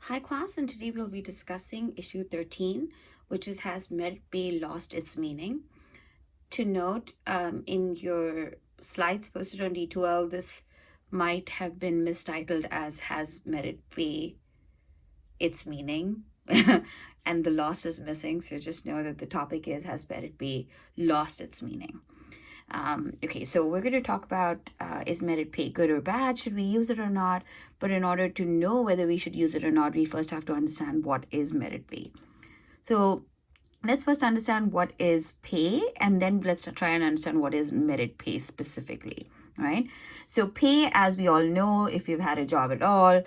Hi class, and today we'll be discussing issue 13, which is Has Merit Pay Lost Its Meaning? To note, in your slides posted on D2L, this might have been mistitled as Has Merit Pay Its Meaning? And the loss is missing, so just know that the topic is Has Merit Pay Lost Its Meaning? Okay, so we're going to talk about is merit pay good or bad? Should we use it or not? But in order to know whether we should use it or not, we first have to understand what is merit pay. So let's first understand what is pay, and then let's try and understand what is merit pay specifically, right? So pay, as we all know, if you've had a job at all,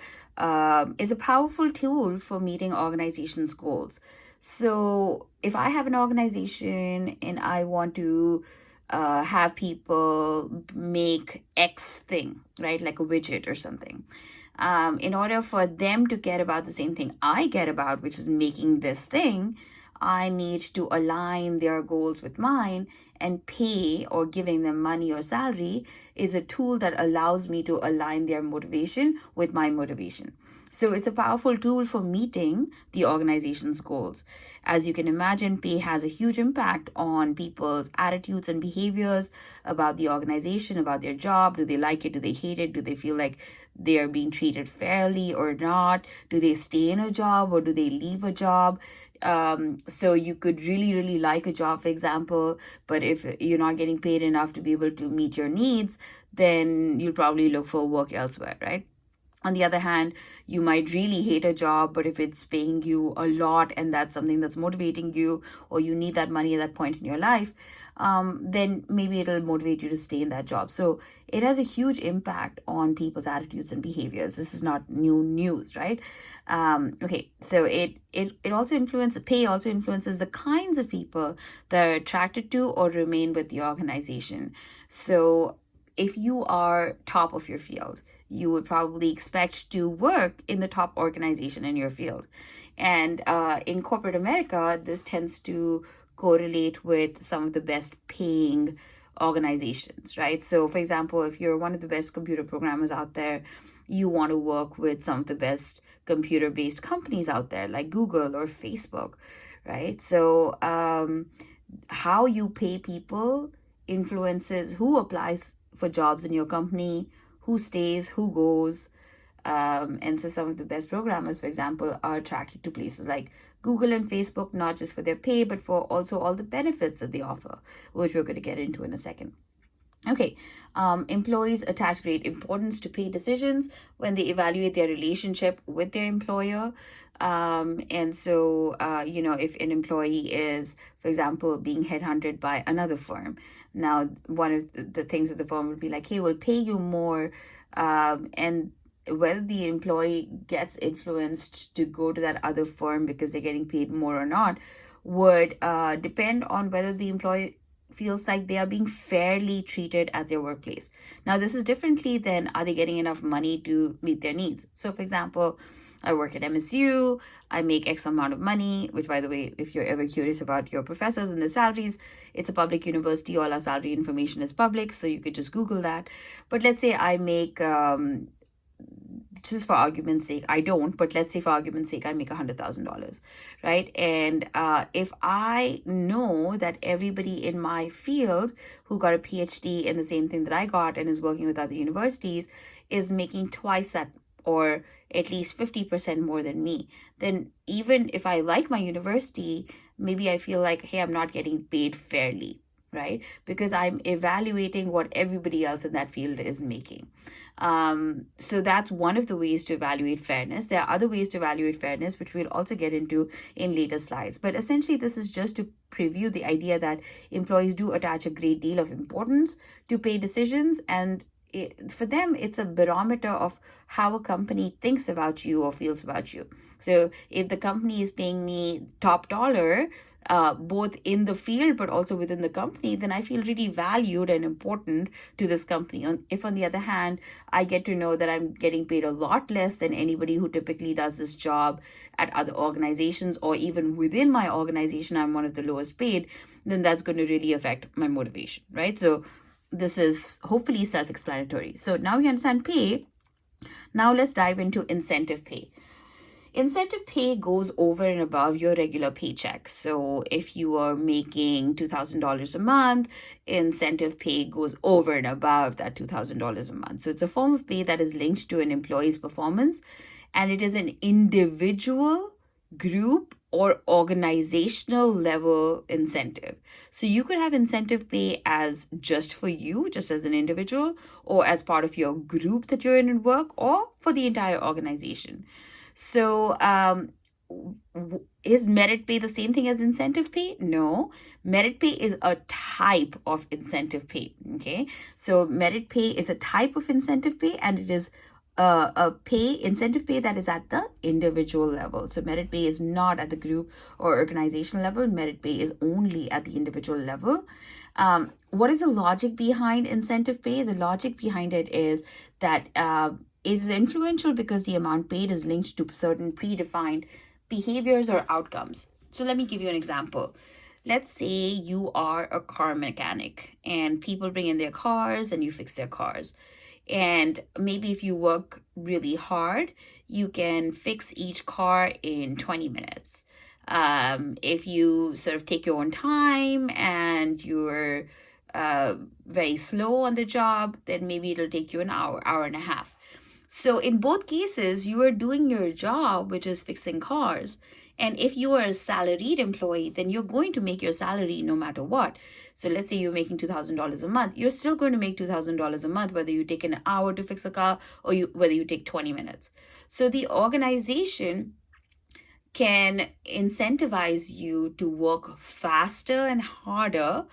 is a powerful tool for meeting organizations' goals. So if I have an organization and I want to have people make X thing, right? Like a widget or something. In order for them to care about the same thing I care about, which is making this thing, I need to align their goals with mine, and pay or giving them money or salary is a tool that allows me to align their motivation with my motivation. So it's a powerful tool for meeting the organization's goals. As you can imagine, pay has a huge impact on people's attitudes and behaviors about the organization, about their job. Do they like it? Do they hate it? Do they feel like they are being treated fairly or not? Do they stay in a job or do they leave a job? So you could really like a job, for example, but if you're not getting paid enough to be able to meet your needs, then you'll probably look for work elsewhere, right? On the other hand, you might really hate a job, but if it's paying you a lot and that's something that's motivating you, or you need that money at that point in your life, then maybe it'll motivate you to stay in that job. So it has a huge impact on people's attitudes and behaviors. This is not new news, right? Okay, so it also influences, pay also influences the kinds of people that are attracted to or remain with the organization. So if you are top of your field, you would probably expect to work in the top organization in your field. And in corporate America, this tends to correlate with some of the best paying organizations, right? So, for example, if you're one of the best computer programmers out there, you want to work with some of the best computer based companies out there, like Google or Facebook, right? So, how you pay people influences who applies for jobs in your company, who stays, who goes. And so some of the best programmers, for example, are attracted to places like Google and Facebook, not just for their pay, but for also all the benefits that they offer, which we're going to get into in a second. Okay, employees attach great importance to pay decisions when they evaluate their relationship with their employer. And so, if an employee is, for example, being headhunted by another firm, now one of the things that the firm would be like, hey, we'll pay you more. And whether the employee gets influenced to go to that other firm because they're getting paid more or not would depend on whether the employee feels like they are being fairly treated at their workplace. Now, this is differently than are they getting enough money to meet their needs. So, for example, I work at MSU, I make X amount of money, which, by the way, if you're ever curious about your professors and their salaries, it's a public university. All our salary information is public, so you could just Google that. But let's say I make just for argument's sake, I don't, but let's say for argument's sake, I make $100,000, right? And if I know that everybody in my field who got a PhD in the same thing that I got and is working with other universities is making twice that, or at least 50% more than me, then even if I like my university, maybe I feel like, hey, I'm not getting paid fairly, right? Because I'm evaluating what everybody else in that field is making. So that's one of the ways to evaluate fairness. There are other ways to evaluate fairness, which we'll also get into in later slides. But essentially, this is just to preview the idea that employees do attach a great deal of importance to pay decisions, and for them, it's a barometer of how a company thinks about you or feels about you. So if the company is paying me top dollar, both in the field but also within the company, then I feel really valued and important to this company. If, on the other hand, I get to know that I'm getting paid a lot less than anybody who typically does this job at other organizations, or even within my organization, I'm one of the lowest paid, then that's going to really affect my motivation, right? So this is hopefully self-explanatory. So now we understand pay. Now let's dive into incentive pay. Incentive pay goes over and above your regular paycheck. So if you are making $2,000 a month, incentive pay goes over and above that $2,000 a month. So it's a form of pay that is linked to an employee's performance, and it is an individual, group, or organizational level incentive. So you could have incentive pay as just for you, just as an individual, or as part of your group that you're in at work, or for the entire organization. So, is merit pay the same thing as incentive pay? No. Merit pay is a type of incentive pay. Okay. So, merit pay is a type of incentive pay, and it is incentive pay that is at the individual level. So, merit pay is not at the group or organizational level. Merit pay is only at the individual level. What is the logic behind incentive pay? The logic behind it is that is influential because the amount paid is linked to certain predefined behaviors or outcomes. So let me give you an example. Let's say you are a car mechanic and people bring in their cars and you fix their cars. And maybe if you work really hard, you can fix each car in 20 minutes. If you sort of take your own time and you're very slow on the job, then maybe it'll take you an hour, hour and a half. So in both cases, you are doing your job, which is fixing cars. And if you are a salaried employee, then you're going to make your salary no matter what. So let's say you're making $2,000 a month. You're still going to make $2,000 a month, whether you take an hour to fix a car or whether you take 20 minutes. So the organization can incentivize you to work faster and harder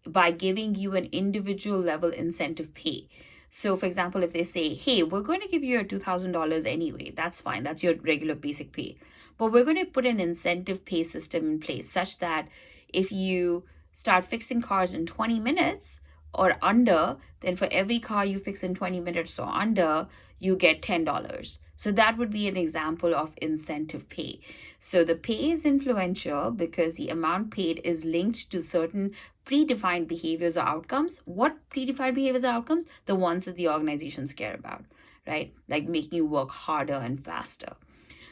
by giving you an individual level incentive pay. So, for example, if they say, hey, we're going to give you your $2,000 anyway, that's fine. That's your regular basic pay. But we're going to put an incentive pay system in place such that if you start fixing cars in 20 minutes or under, then for every car you fix in 20 minutes or under, you get $10. So that would be an example of incentive pay. So the pay is influential because the amount paid is linked to certain predefined behaviors or outcomes. What predefined behaviors or outcomes? The ones that the organizations care about, right? Like making you work harder and faster.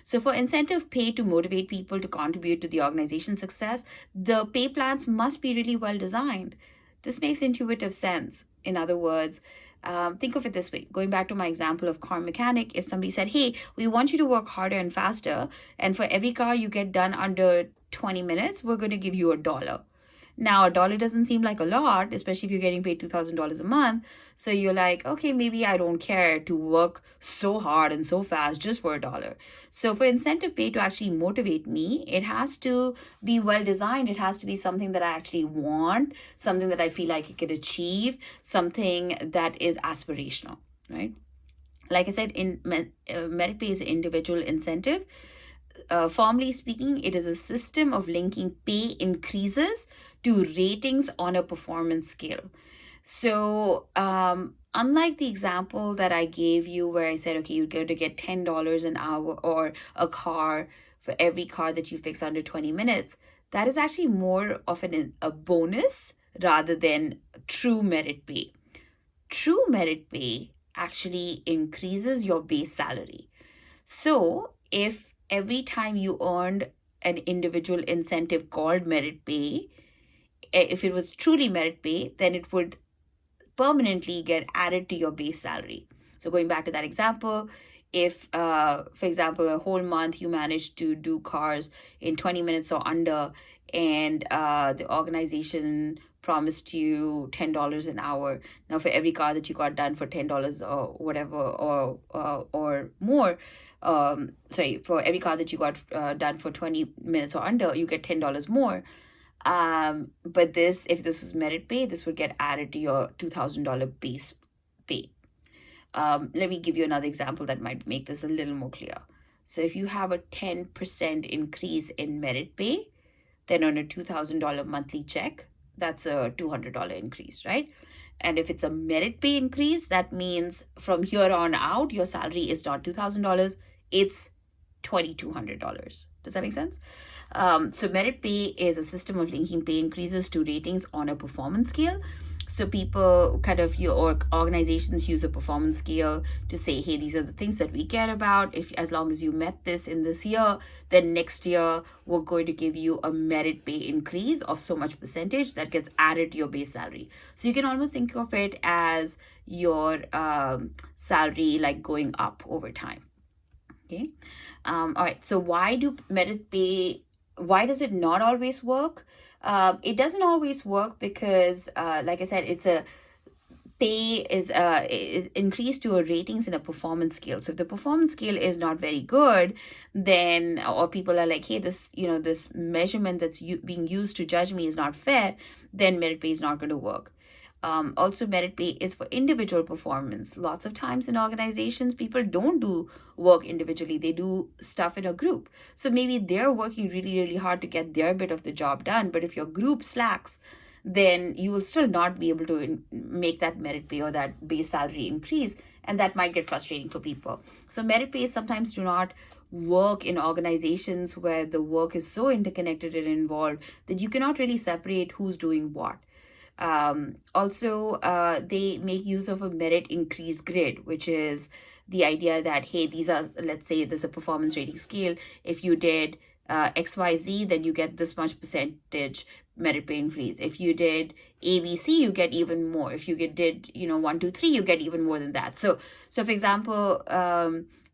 So for incentive pay to motivate people to contribute to the organization's success, the pay plans must be really well designed. This makes intuitive sense. In other words, think of it this way. Going back to my example of car mechanic, if somebody said, hey, we want you to work harder and faster, and for every car you get done under 20 minutes, we're going to give you $1. Now, $1 doesn't seem like a lot, especially if you're getting paid $2,000 a month. So you're like, okay, maybe I don't care to work so hard and so fast just for $1. So for incentive pay to actually motivate me, it has to be well designed. It has to be something that I actually want, something that I feel like I could achieve, something that is aspirational, right? Like I said, merit pay is an individual incentive. Formally speaking, it is a system of linking pay increases to ratings on a performance scale. So, unlike the example that I gave you where I said, okay, you're going to get $10 an hour or a car for every car that you fix under 20 minutes, that is actually more of a bonus rather than true merit pay. True merit pay actually increases your base salary. So, if every time you earned an individual incentive called merit pay, if it was truly merit pay, then it would permanently get added to your base salary. So going back to that example, if, for example, a whole month you managed to do cars in 20 minutes or under, and the organization promised you $10 an hour. Now, for every car that you got done for $10 or whatever, or more, for every car that you got done for 20 minutes or under, you get $10 more. But if this was merit pay, this would get added to your $2,000 base pay. Let me give you another example that might make this a little more clear. So if you have a 10% increase in merit pay, then on a $2,000 monthly check, that's a $200 increase, right? And if it's a merit pay increase, that means from here on out, your salary is not $2,000, it's $2,200. Does that make sense? So merit pay is a system of linking pay increases to ratings on a performance scale. So people kind of, your organizations use a performance scale to say, hey, these are the things that we care about. If as long as you met this in this year, then next year we're going to give you a merit pay increase of so much percentage that gets added to your base salary. So you can almost think of it as your salary like going up over time. Okay. All right. So why do merit pay? Why does it not always work? It doesn't always work because, like I said, it's a pay is increased to a ratings and a performance scale. So if the performance scale is not very good, then, or people are like, hey, this, this measurement that's being used to judge me is not fair, then merit pay is not going to work. Also, merit pay is for individual performance. Lots of times in organizations, people don't do work individually, they do stuff in a group. So maybe they're working really, really hard to get their bit of the job done. But if your group slacks, then you will still not be able to make that merit pay or that base salary increase. And that might get frustrating for people. So, merit pay sometimes do not work in organizations where the work is so interconnected and involved that you cannot really separate who's doing what. Also, they make use of a merit increase grid, which is the idea that, hey, these are, let's say there's a performance rating scale. If you did XYZ, then you get this much percentage merit pay increase. If you did ABC, you get even more. If you did, 1, 2, 3, you get even more than that. So for example,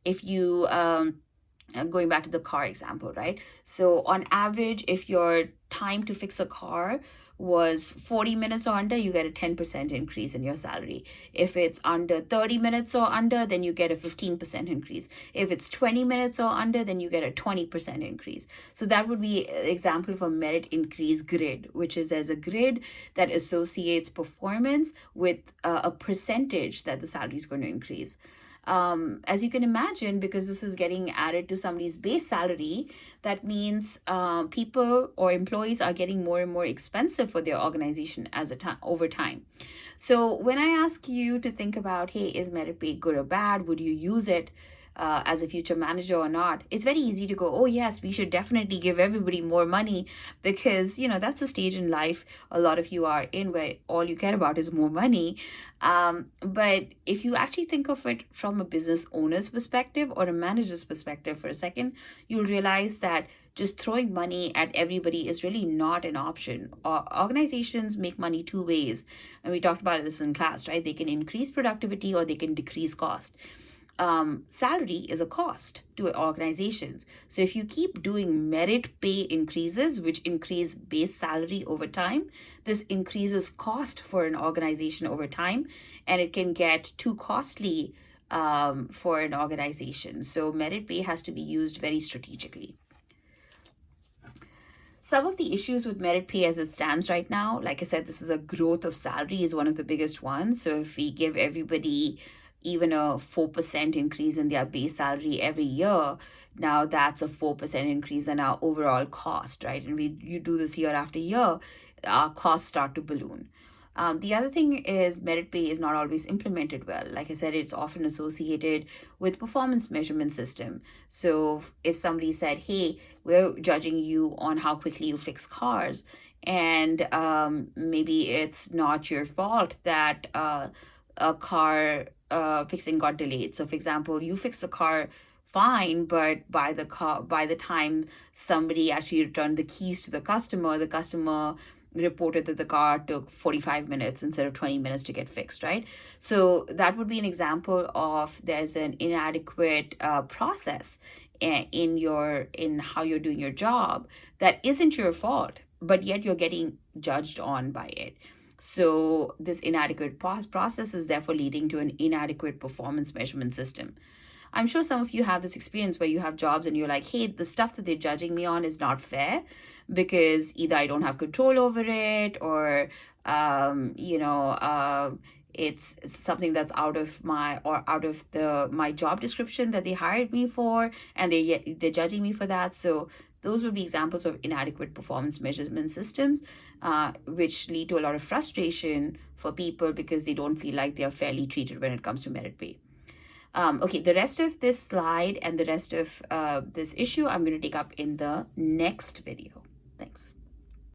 if you, going back to the car example, right? So on average, if your time to fix a car was 40 minutes or under, you get a 10% increase in your salary. If it's under 30 minutes or under, then you get a 15% increase. If it's 20 minutes or under, then you get a 20% increase. So that would be an example of a merit increase grid, which is as a grid that associates performance with a percentage that the salary is going to increase. As you can imagine, because this is getting added to somebody's base salary, that means people or employees are getting more and more expensive for their organization as a time over time. So when I ask you to think about, hey, is merit pay good or bad? Would you use it as a future manager or not? It's very easy to go, oh yes, we should definitely give everybody more money, because that's a stage in life a lot of you are in where all you care about is more money. But if you actually think of it from a business owner's perspective or a manager's perspective for a second, you'll realize that just throwing money at everybody is really not an option. Organizations make money two ways, and we talked about this in class, right? They can increase productivity or they can decrease cost. Salary is a cost to organizations. So if you keep doing merit pay increases, which increase base salary over time, this increases cost for an organization over time, and it can get too costly for an organization. So merit pay has to be used very strategically. Some of the issues with merit pay as it stands right now, like I said, this is a growth of salary is one of the biggest ones. So if we give everybody even a 4% increase in their base salary every year, now that's a 4% increase in our overall cost, right? And you do this year after year, our costs start to balloon. The other thing is merit pay is not always implemented well. Like I said, it's often associated with performance measurement system. So if somebody said, hey, we're judging you on how quickly you fix cars, and maybe it's not your fault that a car fixing got delayed. So for example, you fixed a car fine, but by the time somebody actually returned the keys to the customer reported that the car took 45 minutes instead of 20 minutes to get fixed, right? So that would be an example of there's an inadequate process in how you're doing your job that isn't your fault, but yet you're getting judged on by it. So this inadequate process is therefore leading to an inadequate performance measurement system. I'm sure some of you have this experience where you have jobs and you're like, hey, the stuff that they're judging me on is not fair, because either I don't have control over it, or it's something that's out of my job description that they hired me for, and they're judging me for that. So those would be examples of inadequate performance measurement systems, which lead to a lot of frustration for people because they don't feel like they are fairly treated when it comes to merit pay. Okay, the rest of this slide and the rest of this issue I'm going to take up in the next video. Thanks.